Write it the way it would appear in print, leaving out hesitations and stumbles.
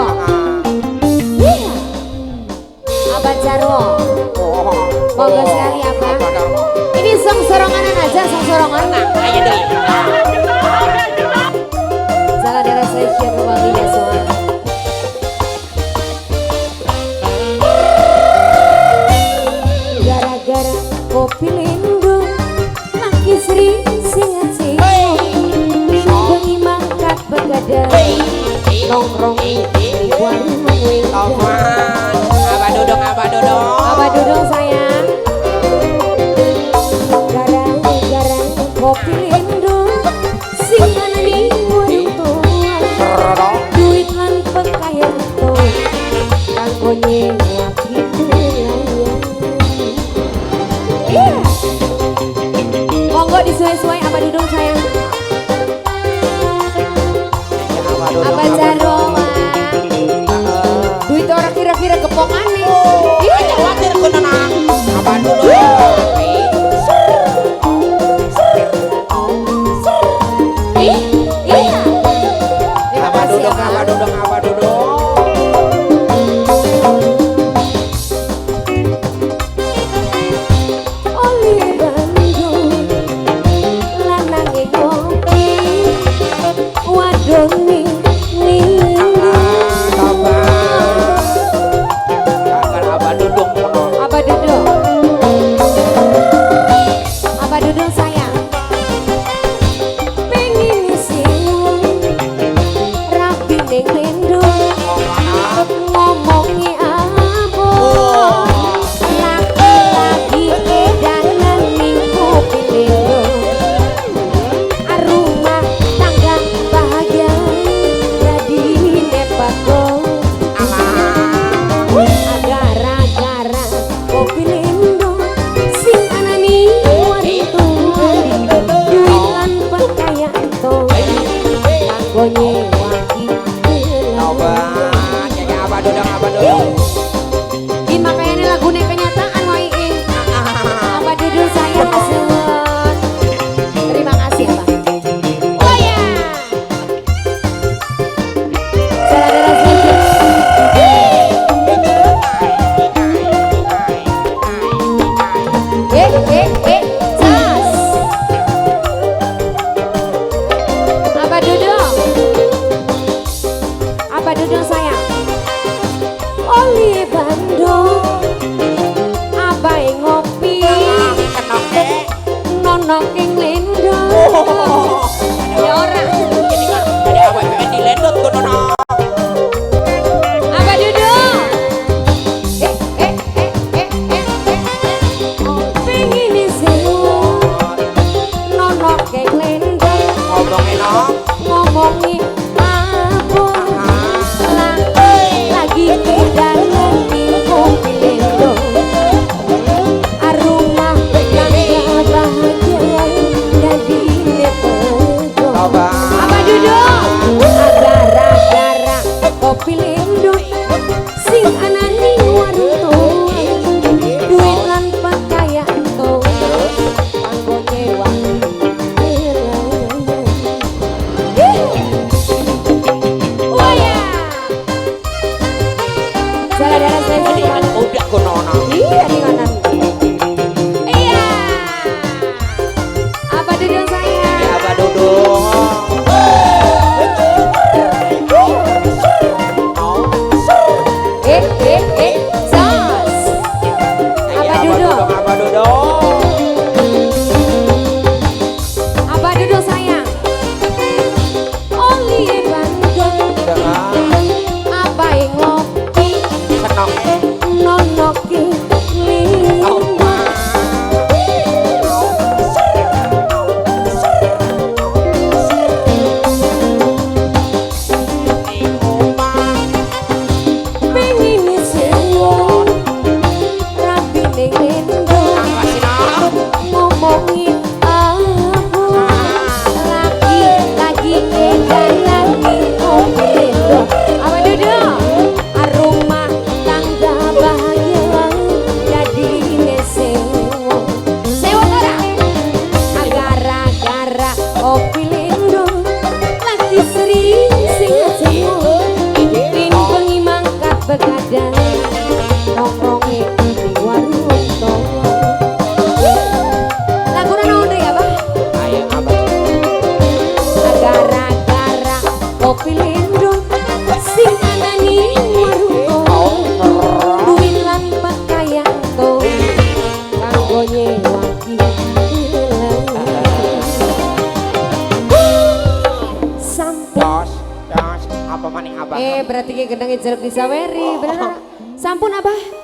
Dodo. Iya. Abah Jarwo. Monggo sekali Abah. Ini song soronganan aja, song sorongan. Ayo deh. Salah daerah session kembali ya soal. Gara-gara kopi lindung, laki sri singat sih. Bengi mangkat begadang, nongkrong di warung wedang. Abah Dodong, Abah Dodong. Abah Dodong sayang. Garang-garang kopi lindung, sing ana di warung tua. Duit lan pekayaan tuh, kanggo nyewa pilihan. Iya. Monggo disuai-suai Abah Dodong sayang. Abah Jarwo duit orang kira-kira gepongan nih. Iya, khawatir kunana. Abah Dodong. Iya. Abah Dodong, Abah Dodong, Abah Dodong. Oli Bandung lanange ngopi wadone Abah Dodong kono. Abah Dodong. Abah Dodong sayang. Pengen sing rapi ning lindung ngomongi abon. Lagi edanan ning kopi lindung. Rumah tangga bahagia jadi nepako. Gara-gara kopi lindung sing ana ni warung tua. Duit lan pekayaan tuh kanggo nyewa Abah, nyanyi Abah Dodong, Abah Dodong. Ini makanya lagune kenyataan woi. Abah Dodong sayang suwun. Terima kasih Abah. Oh ya. Saudara session. Jas. Abah Dodong. Abah Dodong sayang. Oli Bandung. Abah ngopi. Nonoking lindung. Ya ora. Jadi Abah pengen dilendot kunana. Abah Dodong. Pengen disebut nonoking lindung. Ngomongin om. Ngomongi apa lagi kedalan di kopi lindung. Rumah tangga bahagia Abah. Berarti ki gendeng jeruk disaweri, bener. Sampun Abah.